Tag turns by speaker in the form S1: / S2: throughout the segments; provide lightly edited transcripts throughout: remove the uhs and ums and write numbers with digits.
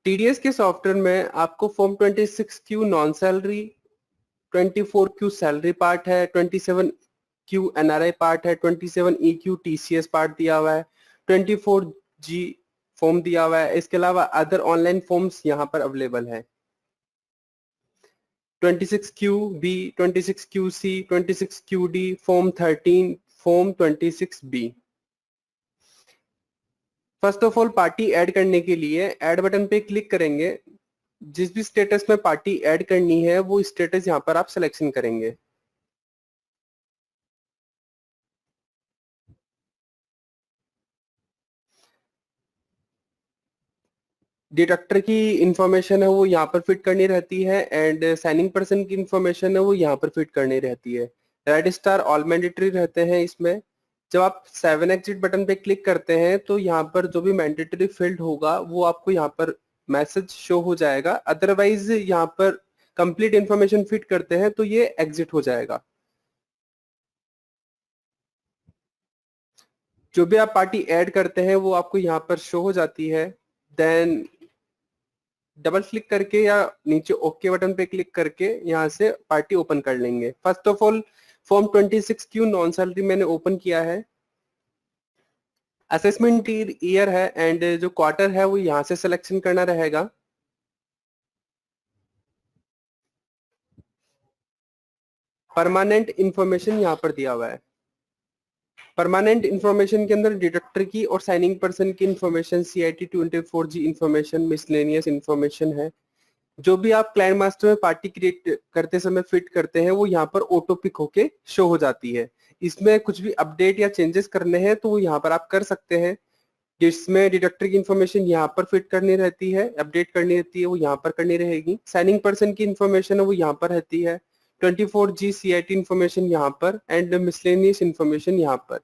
S1: TDS के software में आपको form 26Q non salary, 24Q salary part है, 27Q एनआरआई पार्ट है, 27EQ टीसीएस पार्ट दिया हुआ है, 24G फॉर्म दिया हुआ है। इसके अलावा अदर ऑनलाइन फॉर्म्स यहाँ पर अवेलेबल है। 26QB, 26QC, 26QD, form 13, form 26B। First of all party add करने के लिए ऐड बटन पे क्लिक करेंगे। जिस भी स्टेटस में पार्टी ऐड करनी है वो स्टेटस यहाँ पर आप सिलेक्शन करेंगे। डिडक्टर की इंफॉर्मेशन है वो यहाँ पर फिट करनी रहती है एंड साइनिंग पर्सन की इंफॉर्मेशन है वो यहाँ पर फिट करनी रहती है। रेड स्टार ऑल मैंडेटरी रहते हैं इसमें। जब आप 7 एग्जिट बटन पे क्लिक करते हैं तो यहाँ पर जो भी मैंडेटरी फील्ड होगा वो आपको यहाँ पर मैसेज शो हो जाएगा। अदरवाइज यहाँ पर कंप्लीट इंफॉर्मेशन फिट करते हैं तो ये एग्जिट हो जाएगा। जो भी आप पार्टी ऐड करते हैं वो आपको यहाँ पर शो हो जाती है। देन डबल क्लिक करके या नीचे ओके बटन पे क्लिक करके यहाँ से पार्टी ओपन कर लेंगे। First of all form 26Q non salary मैंने ओपन किया है। असेसमेंट ईयर है एंड जो क्वार्टर है वो यहाँ से सिलेक्शन करना रहेगा। परमानेंट इंफॉर्मेशन यहाँ पर दिया हुआ है। परमानेंट इंफॉर्मेशन के अंदर डिडक्टर की और साइनिंग पर्सन की information, CIT 24G information, miscellaneous information है। जो भी आप क्लाइंट मास्टर में पार्टी क्रिएट करते समय फिट करते हैं वो यहाँ पर ऑटो पिक होके शो हो जाती है। इसमें कुछ भी अपडेट या चेंजेस करने हैं तो वो यहाँ पर आप कर सकते हैं। जिसमें डिडक्टर की इंफॉर्मेशन यहाँ पर फिट करनी रहती है, अपडेट करनी रहती है वो यहाँ पर करनी रहेगी। साइनिंग पर्सन की इंफॉर्मेशन है वो यहाँ पर रहती है। 24G CIT इंफॉर्मेशन यहाँ पर एंड मिसलेनियस इंफॉर्मेशन यहाँ पर।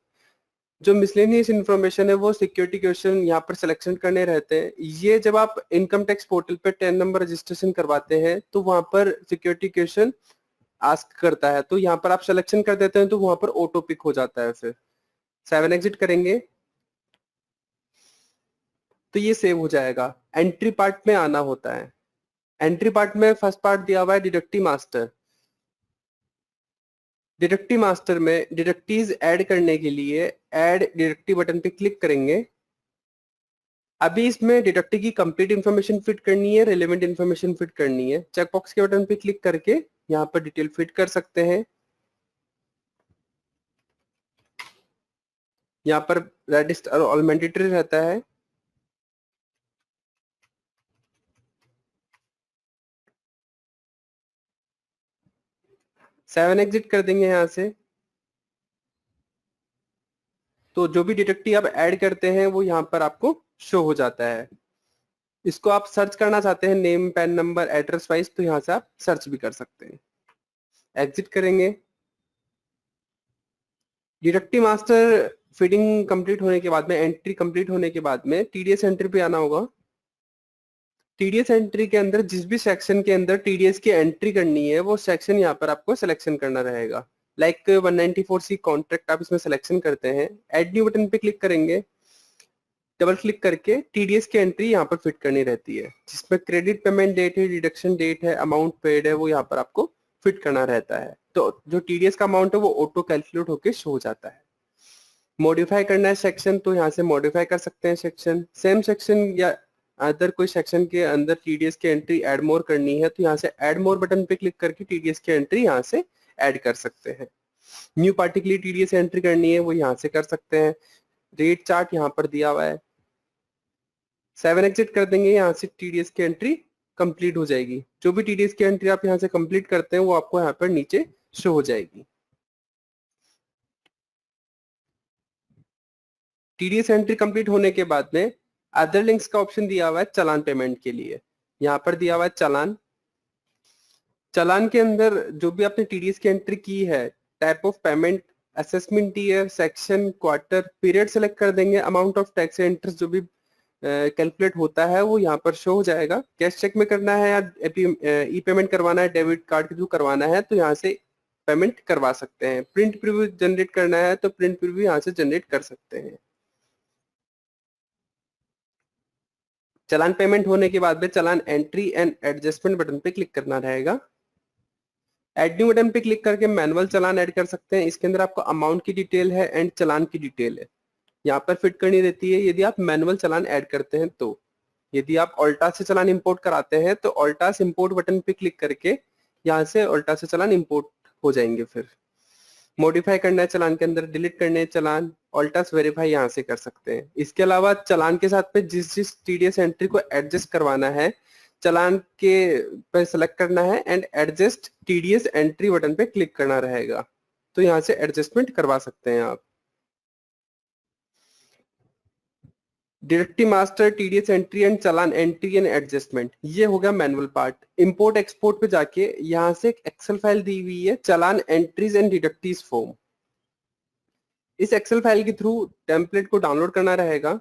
S1: जो मिसलेनियस इन्फॉर्मेशन है वो सिक्योरिटी क्वेश्चन यहाँ पर सिलेक्शन करने रहते हैं। ये जब आप इनकम टैक्स पोर्टल पे 10 नंबर रजिस्ट्रेशन करवाते हैं तो वहां पर सिक्योरिटी क्वेश्चन आस्क करता है, तो यहाँ पर आप सिलेक्शन कर देते हैं तो वहां पर ऑटो पिक हो जाता है। फिर 7 एग्जिट करेंगे तो ये सेव हो जाएगा। एंट्री पार्ट में आना होता है। एंट्री पार्ट में फर्स्ट पार्ट दिया हुआ है डिडक्टिव मास्टर। डिडक्टिव मास्टर में डिडक्टिव्स ऐड करने के लिए ऐड डिडक्टिव बटन पे क्लिक करेंगे। अभी इसमें डिडक्टिव की कंप्लीट इन्फॉर्मेशन फिट करनी है, रिलेवेंट इन्फॉर्मेशन फिट करनी है। चेकबॉक्स के बटन पे क्लिक करके यहाँ पर डिटेल फिट कर सकते हैं। यहाँ पर रेडिस्ट और ऑल मैंडेटरी रहता है। सेवन एग्जिट कर देंगे यहाँ से। तो जो भी डिटेक्टिव आप ऐड करते हैं वो यहाँ पर आपको शो हो जाता है। इसको आप सर्च करना चाहते हैं name, pan number, address wise, तो यहाँ से आप सर्च भी कर सकते हैं। एग्जिट करेंगे। डिडक्टिव मास्टर फीडिंग कंप्लीट होने के बाद में, एंट्री कंप्लीट होने के बाद में टीडीएस एंट्री पे आना होगा। टीडीएस एंट्री के अंदर जिस भी सेक्शन के अंदर टीडीएस की एंट्री करनी है वो सेक्शन यहाँ पर आपको सिलेक्शन करना रहेगा। लाइक 194C कॉन्ट्रैक्ट आप इसमें सिलेक्शन करते हैं। एड न्यू बटन पे क्लिक करेंगे। डबल क्लिक करके टीडीएस की एंट्री यहाँ पर फिट करनी रहती है, जिसमें क्रेडिट पेमेंट डेट है, डिडक्शन डेट है, अमाउंट पेड है, वो यहाँ पर आपको फिट करना रहता है। तो जो टीडीएस का अमाउंट है वो ऑटो कैलकुलेट होकर शो हो जाता है। मॉडिफाई करना है सेक्शन तो यहाँ से मॉडिफाई कर सकते हैं सेक्शन। सेम सेक्शन या अदर कोई सेक्शन के अंदर टीडीएस की एंट्री ऐड मोर करनी है तो यहाँ से ऐड मोर बटन पे क्लिक करके टीडीएस की एंट्री यहाँ से ऐड कर सकते हैं। न्यू पार्टी के लिए टीडीएस एंट्री करनी है वो यहाँ से कर सकते हैं। रेट चार्ट यहाँ पर दिया हुआ है। 7 एग्जिट कर देंगे, यहाँ से टीडीएस की एंट्री कंप्लीट हो जाएगी। जो भी टीडीएस की एंट्री आप यहाँ से कंप्लीट करते हैं वो आपको यहाँ पर नीचे शो हो जाएगी। टीडीएस एंट्री कंप्लीट होने के बाद में अदर लिंक्स का ऑप्शन दिया हुआ है चालान पेमेंट के लिए। यहाँ पर दिया हुआ है चालान। चालान के अंदर जो भी आपने टीडीएस की एंट्री की है, type of payment, assessment year, section, quarter, period select कर देंगे। Amount of tax and interest जो भी कैलकुलेट होता है वो यहाँ पर शो हो जाएगा। कैश चेक में करना है या ई पेमेंट करवाना है, डेबिट कार्ड के थ्रू करवाना है तो यहाँ से पेमेंट करवा सकते हैं। प्रिंट प्रीव्यू जनरेट करना है तो प्रिंट प्रीव्यू यहाँ से जनरेट कर सकते हैं। चालान पेमेंट होने के बाद में चालान एंट्री एंड एडजस्टमेंट बटन पे क्लिक करना रहेगा। एड न्यू बटन पे क्लिक करके मैनुअल चालान ऐड कर सकते हैं। इसके अंदर आपको अमाउंट की डिटेल है एंड चालान की डिटेल है, यहाँ पर फिट करनी रहती है यदि आप मैनुअल चालान ऐड करते हैं तो। यदि आप ऑल्टा से चालान इंपोर्ट कराते हैं तो ऑल्टास इंपोर्ट बटन पे क्लिक करके यहाँ से ऑल्टा से चालान इंपोर्ट हो जाएंगे। फिर मॉडिफाई करना है चालान के अंदर, डिलीट करने हैं चालान, ऑल्टास वेरीफाई यहाँ से कर सकते हैं। इसके अलावा चालान के साथ पे जिस जिस टीडीएस एंट्री को एडजस्ट करवाना है चालान के पे सेलेक्ट करना है and adjust TDS entry button पे क्लिक करना रहेगा, तो यहाँ से एडजस्टमेंट करवा सकते हैं आप। Deductive master, TDS entry and challan entry and adjustment, ये हो गया मैनुअल पार्ट। इंपोर्ट एक्सपोर्ट पे जाके यहाँ से एक एक्सेल फाइल दी हुई है चालान एंट्रीज एंड डिडक्टिव फॉर्म। इस एक्सेल फाइल के थ्रू टेम्पलेट को डाउनलोड करना रहेगा।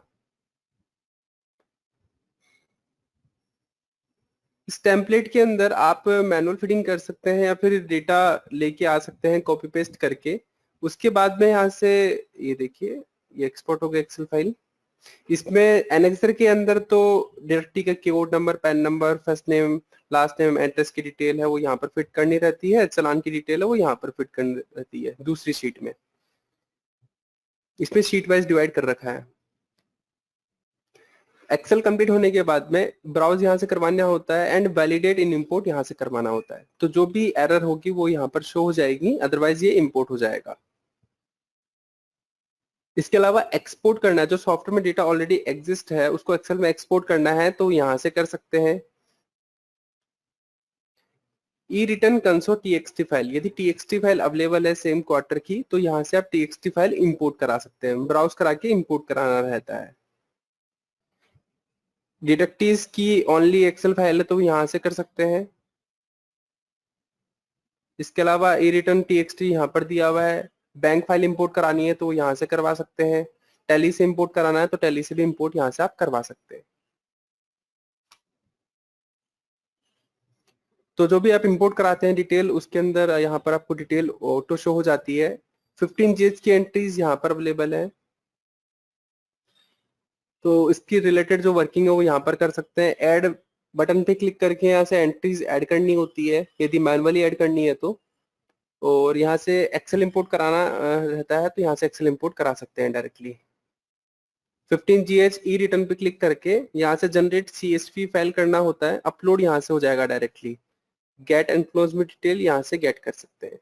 S1: इस टेम्पलेट के अंदर आप मैनुअल फिटिंग कर सकते हैं या फिर डेटा लेके आ सकते हैं कॉपी पेस्ट करके। उसके बाद में यहाँ से ये देखिए ये एक्सपोर्ट हो गया एक्सेल फाइल। इसमें एनेक्सर के अंदर तो डायरेक्टरी का keyboard number, pan number, first name, last name, address की डिटेल है वो यहाँ पर फिट करनी रहती है। चालान की डिटेल है वो यहाँ पर फिट करनी रहती है दूसरी शीट में। इसमें शीट वाइज डिवाइड कर रखा है। एक्सेल कंप्लीट होने के बाद में ब्राउज यहाँ से करवाना होता है एंड वैलिडेट इन इंपोर्ट यहाँ से करवाना होता है। तो जो भी एरर होगी वो यहाँ पर शो हो जाएगी, अदरवाइज ये इंपोर्ट हो जाएगा। इसके अलावा एक्सपोर्ट करना है, जो सॉफ्टवेयर में डेटा ऑलरेडी एग्जिस्ट है उसको एक्सेल में एक्सपोर्ट करना है तो यहाँ से कर सकते हैं। ई रिटर्न कंसो टीएक्सटी फाइल, यदि टीएक्सटी फाइल अवेलेबल है सेम क्वार्टर की तो यहाँ से आप टीएक्सटी फाइल इंपोर्ट करा सकते हैं, ब्राउज करा के इंपोर्ट कराना रहता है। डिडक्टिव्स की ओनली एक्सेल फाइल है तो यहाँ से कर सकते हैं। इसके अलावा ई रिटर्न टीएक्सटी यहाँ पर दिया हुआ है। बैंक फाइल इंपोर्ट करानी है तो यहाँ से करवा सकते हैं। टैली से इंपोर्ट कराना है तो टैली से भी इंपोर्ट यहाँ से आप करवा सकते हैं। तो जो भी आप इंपोर्ट कराते हैं डिटेल, उसके अंदर यहाँ पर आपको डिटेल ऑटो शो हो जाती है। 15 जीएच की एंट्रीज यहाँ पर अवेलेबल है, तो इसकी रिलेटेड जो वर्किंग है वो यहाँ पर कर सकते हैं। ऐड बटन पे क्लिक करके यहाँ से एंट्रीज ऐड करनी होती है यदि मैनुअली ऐड करनी है तो, और यहाँ से एक्सेल इंपोर्ट कराना रहता है तो यहाँ से एक्सेल इंपोर्ट करा सकते हैं डायरेक्टली। 15GH ई रिटर्न पे क्लिक करके यहाँ से जनरेट CSV फाइल करना होता है, अपलोड यहाँ से हो जाएगा डायरेक्टली। गेट एनक्लोजमेंट डिटेल यहाँ से गेट कर सकते हैं।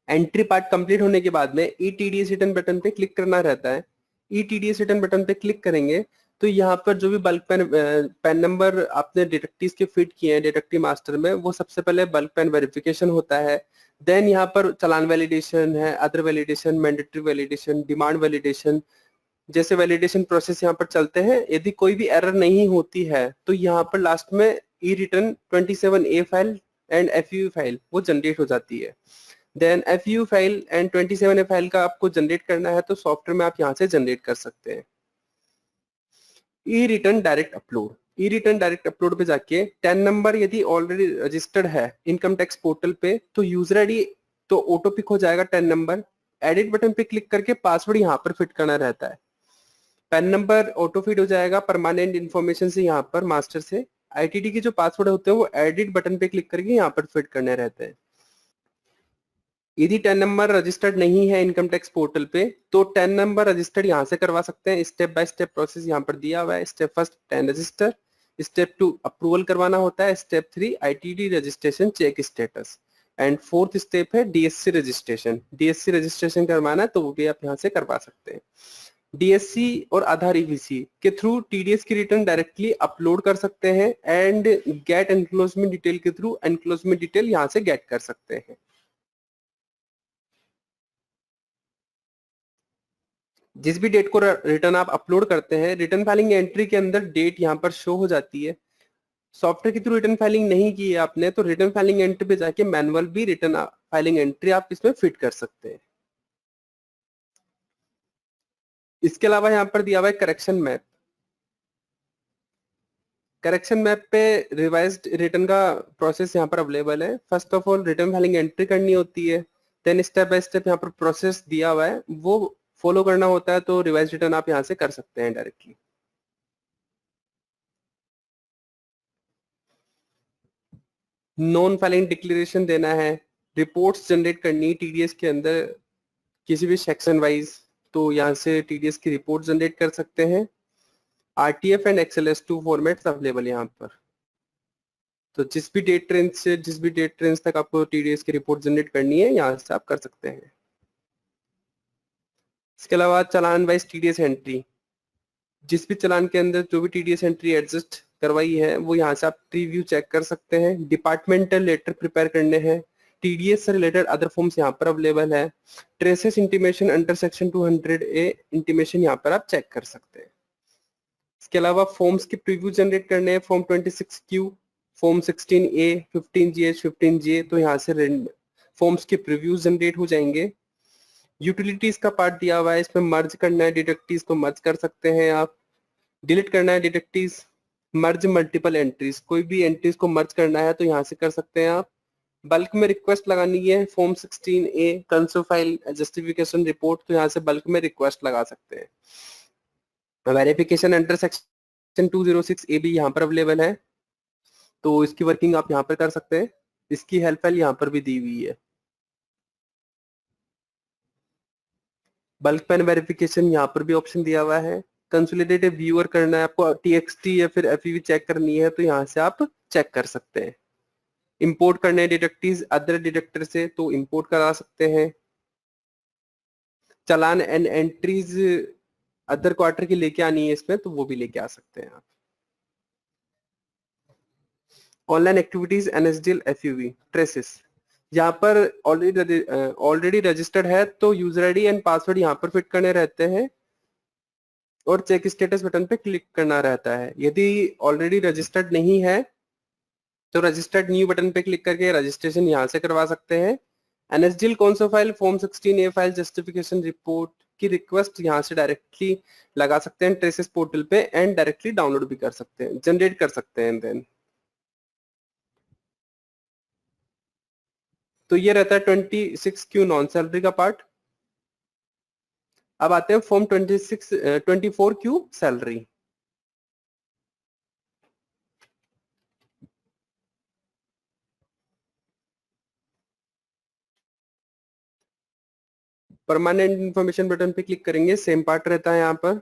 S1: एंट्री पार्ट कंप्लीट होने के बाद में ETDS रिटर्न बटन पे क्लिक करना रहता है। ETDS रिटर्न बटन पे क्लिक करेंगे तो यहाँ पर जो भी बल्क पैन नंबर आपने डिडक्टिव के फिट किए हैं डिडक्टिव मास्टर में, वो सबसे पहले बल्क पैन वेरिफिकेशन होता है। देन यहाँ पर चालान वैलिडेशन है, other validation, mandatory validation, demand validation, जैसे वैलिडेशन प्रोसेस यहाँ पर चलते हैं। यदि कोई भी एरर नहीं होती है तो यहाँ पर लास्ट में e return 27A file and FU file वो जनरेट हो जाती है। Then FU file and 27A file का आपको जनरेट करना है तो सॉफ्टवेयर में आप यहाँ से जनरेट कर सकते हैं। ई रिटर्न डायरेक्ट अपलोड, ई रिटर्न डायरेक्ट अपलोड पे जाके 10 नंबर यदि ऑलरेडी रजिस्टर्ड है इनकम टैक्स पोर्टल पे तो यूजर आईडी तो ऑटो पिक हो जाएगा 10 नंबर। एडिट बटन पे क्लिक करके पासवर्ड यहाँ पर फिट करना रहता है। पैन नंबर ऑटो फिट हो जाएगा परमानेंट इन्फॉर्मेशन से, यहाँ पर मास्टर से। ITD के जो पासवर्ड होते हैं वो एडिट बटन पे क्लिक करके यहाँ पर फिट करने रहते हैं। यदि 10 नंबर रजिस्टर्ड नहीं है इनकम टैक्स पोर्टल पे तो 10 नंबर रजिस्टर्ड यहाँ से करवा सकते हैं। स्टेप बाय स्टेप प्रोसेस यहाँ पर दिया हुआ है। Step first 10 register, step 2 approval करवाना होता है, step 3 ITD registration check status, and fourth step है DSC रजिस्ट्रेशन। DSC रजिस्ट्रेशन करवाना है तो वो भी आप यहाँ से करवा सकते हैं। DSC और आधार EVC के थ्रू TDS की रिटर्न डायरेक्टली अपलोड कर सकते हैं एंड गेट एनक्लोजमेंट डिटेल के थ्रू एनक्लोजमेंट डिटेल यहाँ से गेट कर सकते हैं। जिस भी डेट को रिटर्न आप अपलोड करते हैं रिटर्न फाइलिंग एंट्री के अंदर डेट यहाँ पर शो हो जाती है। सॉफ्टवेयर के थ्रू रिटर्न फाइलिंग नहीं की है आपने तो रिटर्न फाइलिंग एंट्री पे जाके मैनुअल भी रिटर्न फाइलिंग एंट्री आप इसमें फिट कर सकते हैं। इसके अलावा यहाँ पर दिया हुआ है करेक्शन मैप। करेक्शन मैप पे रिवाइज्ड रिटर्न का प्रोसेस यहाँ पर अवेलेबल है। First of all return filing entry करनी होती है, देन स्टेप बाय स्टेप यहाँ पर प्रोसेस दिया हुआ है वो फॉलो करना होता है तो रिवाइज रिटर्न आप यहाँ से कर सकते हैं डायरेक्टली। नॉन फाइलिंग डिक्लेरेशन देना है, रिपोर्ट्स जनरेट करनी टीडीएस के अंदर किसी भी सेक्शन वाइज, तो यहाँ से टीडीएस की रिपोर्ट जनरेट कर सकते हैं। आरटीएफ एंड एक्सएलएस2 फॉर्मेट्स अवेलेबल यहाँ पर, तो जिस भी डेट रेंज से जिस भी डेट रेंज तक आपको टीडीएस की रिपोर्ट जनरेट करनी है यहाँ से आप कर सकते हैं। इसके अलावा चालान वाइज टीडीएस एंट्री, जिस भी चालान के अंदर जो भी टीडीएस एंट्री एडजस्ट करवाई है वो यहाँ से आप रिव्यू चेक कर सकते हैं। डिपार्टमेंटल लेटर प्रिपेयर करने हैं, टीडीएस से रिलेटेड अदर फॉर्म्स यहाँ पर अवेलेबल है। Traces intimation under section 200A intimation यहाँ पर आप चेक कर सकते हैं। इसके अलावा फॉर्म्स की प्रीव्यू जनरेट करने हैं, form 26Q, form 16A, 15GH, 15GA, तो यहाँ से फॉर्म्स के प्रीव्यू जनरेट हो जाएंगे। यूटिलिटीज का पार्ट दिया हुआ है, इसमें मर्ज करना है डिडक्टिव्स को मर्ज कर सकते हैं आप, डिलीट करना है डिडक्टिव्स, मर्ज मल्टीपल एंट्रीज, कोई भी एंट्रीज को मर्ज करना है तो यहाँ से कर सकते हैं आप। बल्क में रिक्वेस्ट लगानी है, form 16A console file justification report, तो यहाँ से बल्क में रिक्वेस्ट लगा सकते हैं। वेरिफिकेशन अंडर सेक्शन 206A भी यहाँ पर अवेलेबल है, तो इसकी वर्किंग आप यहाँ पर कर सकते हैं। इसकी हेल्प फाइल यहाँ पर भी दी हुई है। बल्क पेन वेरिफिकेशन यहाँ पर भी ऑप्शन दिया हुआ है। कंसोलिडेटेड व्यूअर करना है आपको, टीएक्सटी या फिर एफईवी चेक करनी है तो यहाँ से आप चेक कर सकते हैं। इंपोर्ट करने हैं डिडक्टिव्स अदर डिडक्टर से तो इंपोर्ट करा सकते हैं। चालान एंड एंट्रीज अदर क्वार्टर की लेके आनी है इसमें तो वो भी लेके आ सकते हैं आप। ऑनलाइन एक्टिविटीज एनएसडीएल एफयूवी ट्रेसेस, यहाँ पर ऑलरेडी रजिस्टर्ड है तो यूजर आईडी एंड पासवर्ड यहाँ पर फिट करने रहते हैं और चेक स्टेटस बटन पे क्लिक करना रहता है। यदि ऑलरेडी रजिस्टर्ड नहीं है तो रजिस्टर्ड न्यू बटन पे क्लिक करके रजिस्ट्रेशन यहाँ से करवा सकते हैं। एनएसडीएल कौन file form 16A file justification report की रिक्वेस्ट यहाँ से डायरेक्टली लगा सकते हैं ट्रेसेस पोर्टल पे एंड डायरेक्टली डाउनलोड भी कर सकते हैं, जनरेट कर सकते हैं देन। तो ये रहता है 26Q नॉन सैलरी का पार्ट। अब आते हैं form 24Q salary. Permanent information button पे क्लिक करेंगे, सेम पार्ट रहता है यहाँ पर।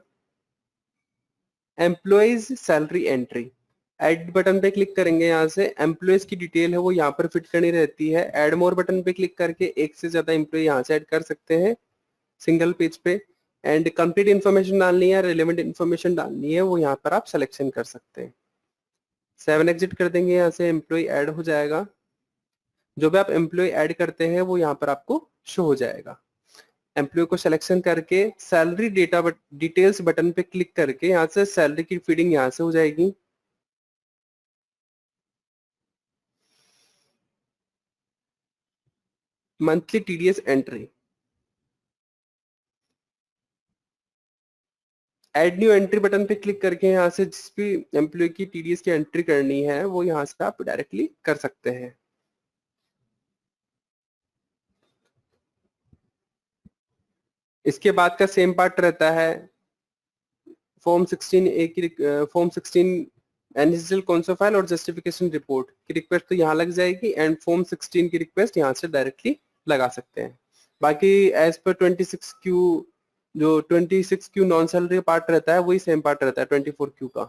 S1: Employees salary entry, add button पे क्लिक करेंगे, यहाँ से एम्प्लॉइज की डिटेल है वो यहाँ पर फिट करनी रहती है। एड मोर बटन पे क्लिक करके एक से ज्यादा एम्प्लॉय यहाँ से ऐड कर सकते हैं सिंगल पेज पे। एंड कंप्लीट इन्फॉर्मेशन डालनी है, रिलेवेंट इन्फॉर्मेशन डालनी है वो यहाँ पर आप सिलेक्शन कर सकते हैं। 7 एग्जिट कर देंगे, यहाँ से एम्प्लॉय ऐड हो जाएगा। जो भी आप एम्प्लॉय ऐड करते हैं वो यहाँ पर आपको शो हो जाएगा। एम्प्लॉय को सिलेक्शन करके सैलरी डेटा डिटेल्स बटन पे क्लिक करके यहाँ से सैलरी की फीडिंग यहाँ से हो जाएगी। Monthly TDS entry, add new entry button पे क्लिक करके यहाँ से जिस भी एम्प्लॉय की टीडीएस की एंट्री करनी है वो यहाँ से आप डायरेक्टली कर सकते हैं। इसके बाद का सेम पार्ट रहता है फॉर्म 16A की फॉर्म 16 एनएसडीएल कॉन्सोल फाइल और जस्टिफिकेशन रिपोर्ट की रिक्वेस्ट तो यहाँ लग जाएगी एंड फॉर्म 16 की रिक्वेस्ट यहाँ से डायरेक्टली लगा सकते हैं। बाकी एज पर 26Q जो 26Q नॉन सैलरी पार्ट रहता है वही सेम पार्ट रहता है 24Q का।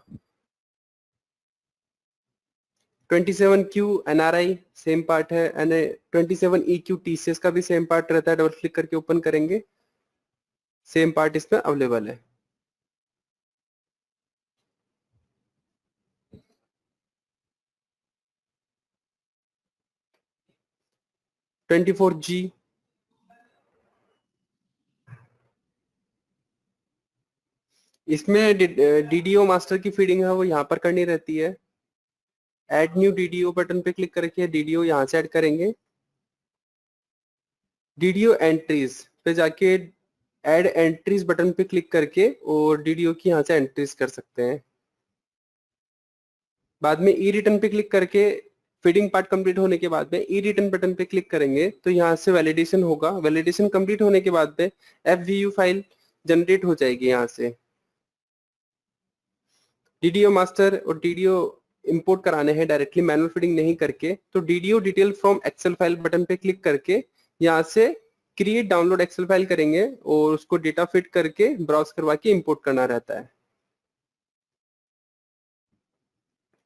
S1: 27Q एनआरआई सेम पार्ट है एंड 27EQ टीसीएस का भी सेम पार्ट रहता है। डबल क्लिक करके ओपन करेंगे, सेम पार्ट इसमें अवेलेबल है। ट्वेंटी 24G इसमें डीडीओ मास्टर की फीडिंग है वो यहाँ पर करनी रहती है। ऐड न्यू डीडीओ बटन पे क्लिक करके डीडीओ यहाँ से ऐड करेंगे। डीडीओ एंट्रीज पे जाके ऐड एंट्रीज बटन पे क्लिक करके और डीडीओ की यहाँ से एंट्रीज कर सकते हैं। बाद में ई रिटर्न पे क्लिक करके फीडिंग पार्ट कंप्लीट होने के बाद में ई रिटर्न बटन पे क्लिक करेंगे तो यहाँ से वैलिडेशन होगा। वैलिडेशन कंप्लीट होने के बाद में एफवीयू फाइल जनरेट हो जाएगी यहाँ से। डीडीओ मास्टर और डीडीओ इंपोर्ट कराने हैं डायरेक्टली मैनुअल फीडिंग नहीं करके, तो DDO detail from Excel file button पे क्लिक करके यहाँ से क्रिएट डाउनलोड एक्सेल फाइल करेंगे और उसको डेटा फिट करके ब्राउज करवा के इंपोर्ट करना रहता है।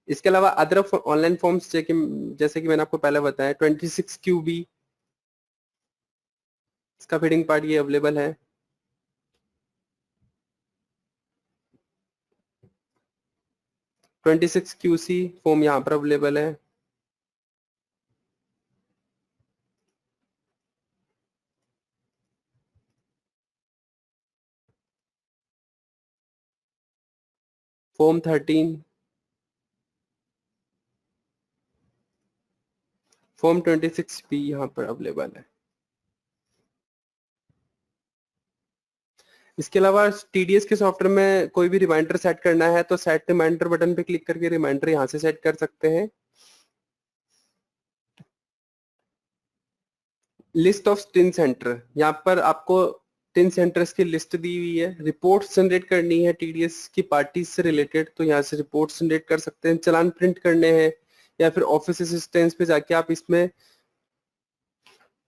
S1: इसके अलावा अदर ऑनलाइन फॉर्म्स जैसे कि मैंने आपको पहले बताया 26 QB इसका फीडिंग पार्ट ये अवेलेबल है। ट्वेंटी सिक्स QC फॉर्म यहाँ पर अवेलेबल है। फॉर्म 13, फॉर्म 26 भी यहाँ पर अवेलेबल है। इसके अलावा टीडीएस के सॉफ्टवेयर में कोई भी रिमाइंडर सेट करना है तो सेट रिमाइंडर बटन पे क्लिक करके रिमाइंडर यहाँ से सेट कर सकते हैं। लिस्ट ऑफ टिन सेंटर, यहाँ पर आपको टिन सेंटर्स की लिस्ट दी हुई है। रिपोर्ट्स जनरेट करनी है टीडीएस की पार्टी से रिलेटेड तो यहाँ से रिपोर्ट्स जनरेट कर सकते हैं। चलान प्रिंट करने हैं या फिर ऑफिस असिस्टेंस पे जाके आप इसमें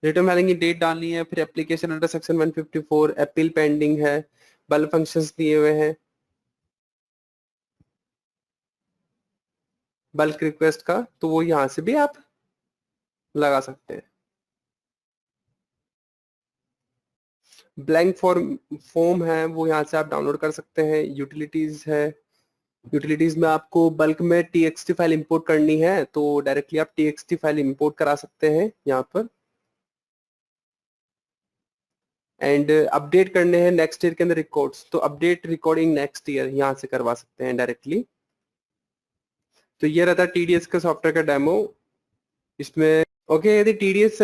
S1: रिटर्न फाइलिंग की डेट डालनी है। फिर application under section 154 appeal pending है, बल्क फंक्शंस दिए हुए हैं बल्क रिक्वेस्ट का, तो वो यहाँ से भी आप लगा सकते हैं। ब्लैंक फॉर्म है वो यहाँ से आप डाउनलोड कर सकते हैं। यूटिलिटीज है, यूटिलिटीज में आपको बल्क में txt फाइल इंपोर्ट करनी है तो डायरेक्टली आप txt फाइल इंपोर्ट करा सकते हैं यहाँ पर। एंड अपडेट करने हैं नेक्स्ट ईयर के अंदर रिकॉर्ड्स, तो अपडेट रिकॉर्डिंग नेक्स्ट ईयर यहाँ से करवा सकते हैं डायरेक्टली। तो ये रहता है टीडीएस का सॉफ्टवेयर का डेमो। इसमें ओके, यदि टीडीएस